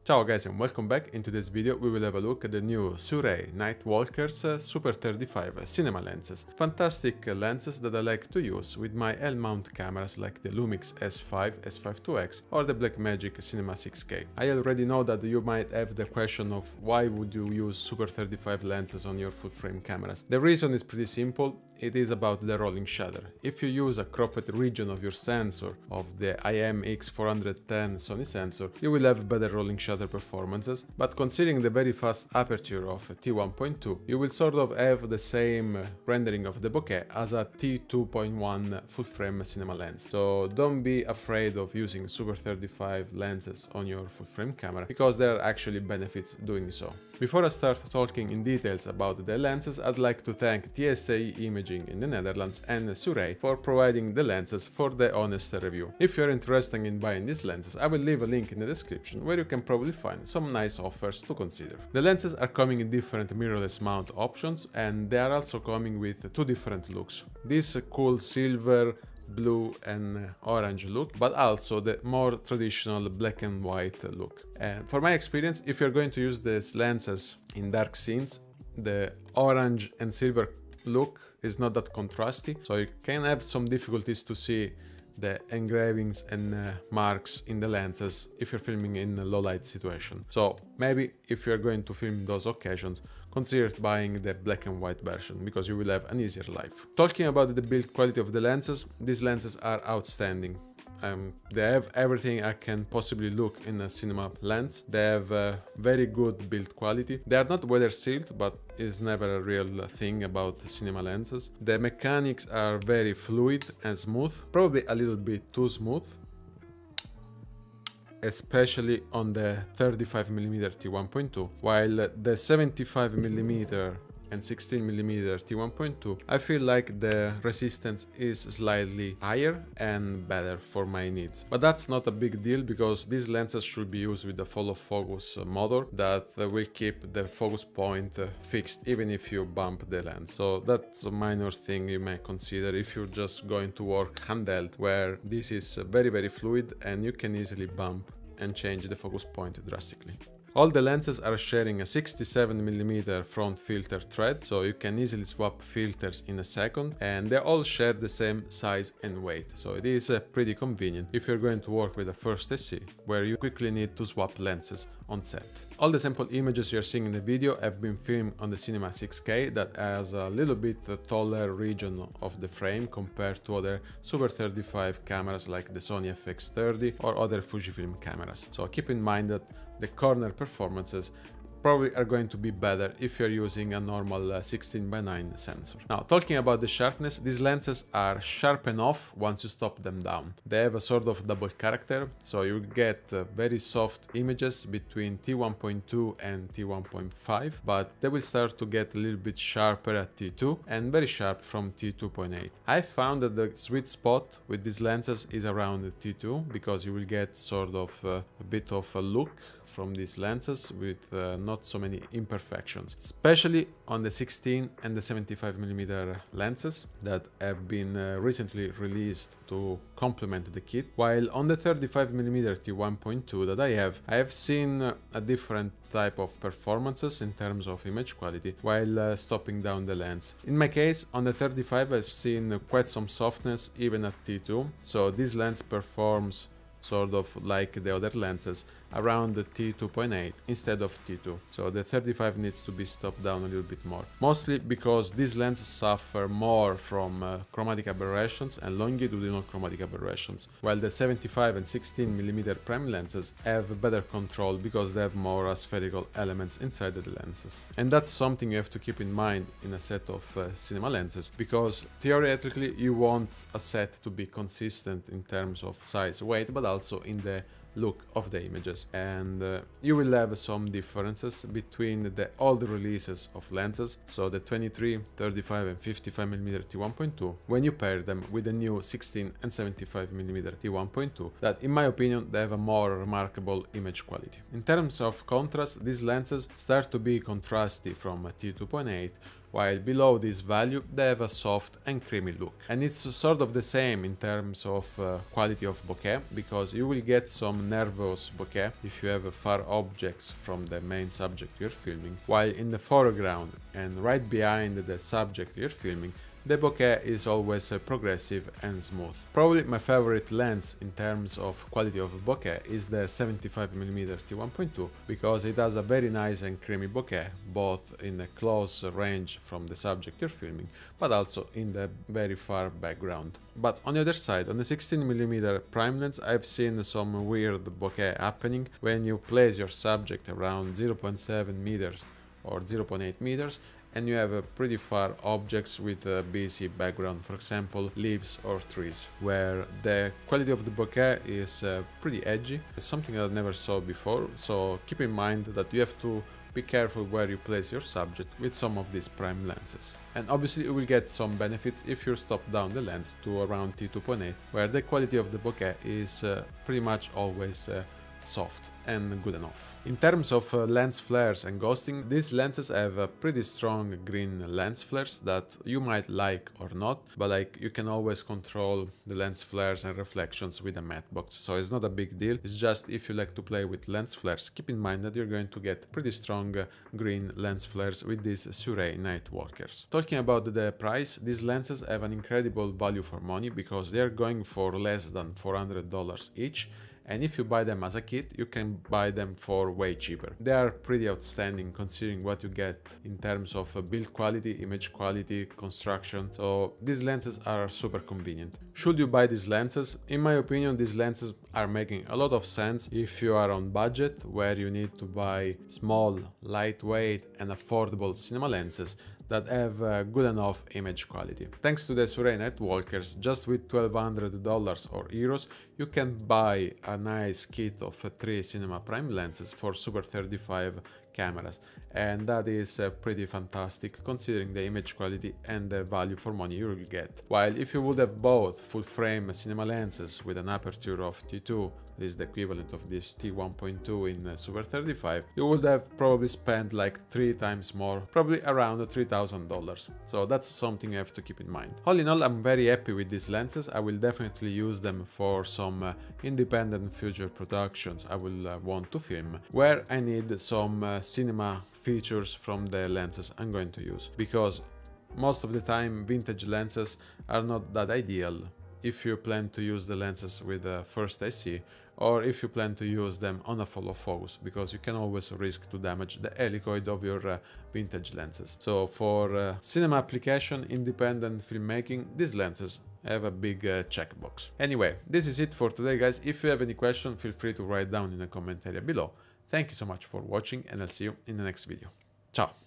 Ciao guys and welcome back. In today's video we will have a look at the new Sirui Nightwalker's Super 35 cinema lenses. Fantastic lenses that I like to use with my L-mount cameras like the Lumix S5, S5IIx or the Blackmagic Cinema 6K. I already know that you might have the question of why would you use Super 35 lenses on your full-frame cameras. The reason is pretty simple. It is about the rolling shutter. If you use a cropped region of your sensor, of the IMX410 Sony sensor, you will have better rolling shutter performances, but considering the very fast aperture of T1.2, you will sort of have the same rendering of the bokeh as a T2.1 full-frame cinema lens. So don't be afraid of using Super 35 lenses on your full-frame camera, because there are actually benefits doing so. Before I start talking in details about the lenses, I'd like to thank TSA Imaging in the Netherlands and Sirui for providing the lenses for the honest review. If you're interested in buying these lenses, I will leave a link in the description where you can probably find some nice offers to consider. The lenses are coming in different mirrorless mount options, and they are also coming with two different looks. This cool silver, blue and orange look, but also the more traditional black and white look. And for my experience, if you're going to use these lenses in dark scenes, the orange and silver look is not that contrasty, so you can have some difficulties to see the engravings and marks in the lenses if you're filming in a low light situation. So maybe if you're going to film those occasions, consider buying the black and white version, because you will have an easier life. Talking about the build quality of the lenses, these lenses are outstanding. They have everything I can possibly look in a cinema lens. They have very good build quality. They are not weather sealed, but is never a real thing about cinema lenses. The mechanics are very fluid and smooth, probably a little bit too smooth, especially on the 35mm T1.2, while the 75mm and 16mm T1.2, I feel like the resistance is slightly higher and better for my needs. But that's not a big deal, because these lenses should be used with the follow focus motor that will keep the focus point fixed even if you bump the lens. So that's a minor thing you may consider if you're just going to work handheld, where this is very fluid and you can easily bump and change the focus point drastically. All the lenses are sharing a 67mm front filter thread, so you can easily swap filters in a second, and they all share the same size and weight, so it is pretty convenient if you're going to work with a first SC, where you quickly need to swap lenses on set. All the sample images you're seeing in the video have been filmed on the Cinema 6K, that has a little bit taller region of the frame compared to other Super 35 cameras like the Sony FX30 or other Fujifilm cameras. So keep in mind that the corner performances probably are going to be better if you're using a normal 16:9 sensor. Now, talking about the sharpness, these lenses are sharp enough once you stop them down. They have a sort of double character, so you get very soft images between T1.2 and T1.5, but they will start to get a little bit sharper at T2 and very sharp from T2.8. I found that the sweet spot with these lenses is around T2, because you will get sort of a bit of a look from these lenses with not so many imperfections, especially on the 16 and the 75mm lenses that have been recently released to complement the kit, while on the 35mm T1.2 that I have seen a different type of performances in terms of image quality while stopping down the lens. In my case, on the 35 I've seen quite some softness even at T2, so this lens performs sort of like the other lenses around the T2.8 instead of T2, so the 35 needs to be stopped down a little bit more, mostly because these lenses suffer more from chromatic aberrations and longitudinal chromatic aberrations, while the 75 and 16mm prime lenses have better control because they have more spherical elements inside the lenses. And that's something you have to keep in mind in a set of cinema lenses, because theoretically you want a set to be consistent in terms of size, weight, but also in the look of the images, and you will have some differences between the old releases of lenses, so the 23, 35 and 55mm T1.2, when you pair them with the new 16 and 75mm T1.2, that in my opinion they have a more remarkable image quality. In terms of contrast, these lenses start to be contrasty from T2.8, while below this value they have a soft and creamy look. And it's sort of the same in terms of quality of bokeh, because you will get some some nervous bokeh if you have far objects from the main subject you're filming, while in the foreground and right behind the subject you're filming, the bokeh is always progressive and smooth. Probably my favorite lens in terms of quality of bokeh is the 75mm t1.2 because it has a very nice and creamy bokeh, both in a close range from the subject you're filming, but also in the very far background. But on the other side, on the 16mm prime lens, I've seen some weird bokeh happening when you place your subject around 0.7 meters or 0.8 meters and you have pretty far objects with a busy background, for example leaves or trees, where the quality of the bokeh is pretty edgy. It's something I never saw before, so keep in mind that you have to be careful where you place your subject with some of these prime lenses. And obviously you will get some benefits if you stop down the lens to around t2.8, where the quality of the bokeh is pretty much always soft and good enough. In terms of lens flares and ghosting, these lenses have pretty strong green lens flares that you might like or not, but like you can always control the lens flares and reflections with a matte box, so it's not a big deal. It's just if you like to play with lens flares, keep in mind that you're going to get pretty strong green lens flares with these Sirui Nightwalkers. Talking about the price, these lenses have an incredible value for money because they're going for less than $400 each. And if you buy them as a kit, you can buy them for way cheaper. They are pretty outstanding considering what you get in terms of build quality, image quality, construction, so these lenses are super convenient. Should you buy these lenses? In my opinion, these lenses are making a lot of sense if you are on budget, where you need to buy small, lightweight and affordable cinema lenses that have good enough image quality. Thanks to the Sirui Nightwalkers, just with $1,200 or euros, you can buy a nice kit of 3 cinema prime lenses for Super 35 cameras, and that is pretty fantastic considering the image quality and the value for money you will get. While if you would have bought full frame cinema lenses with an aperture of T2, this is the equivalent of this T1.2 in Super 35, you would have probably spent like 3 times more, probably around $3,000. So that's something you have to keep in mind. All in all, I'm very happy with these lenses. I will definitely use them for some independent future productions I will want to film, where I need some cinema features from the lenses I'm going to use, because most of the time vintage lenses are not that ideal if you plan to use the lenses with first IC, or if you plan to use them on a follow focus, because you can always risk to damage the helicoid of your vintage lenses. So for cinema application, independent filmmaking, these lenses have a big checkbox. Anyway, this is it for today, guys. If you have any question, feel free to write down in the comment area below. Thank you so much for watching, and I'll see you in the next video. Ciao!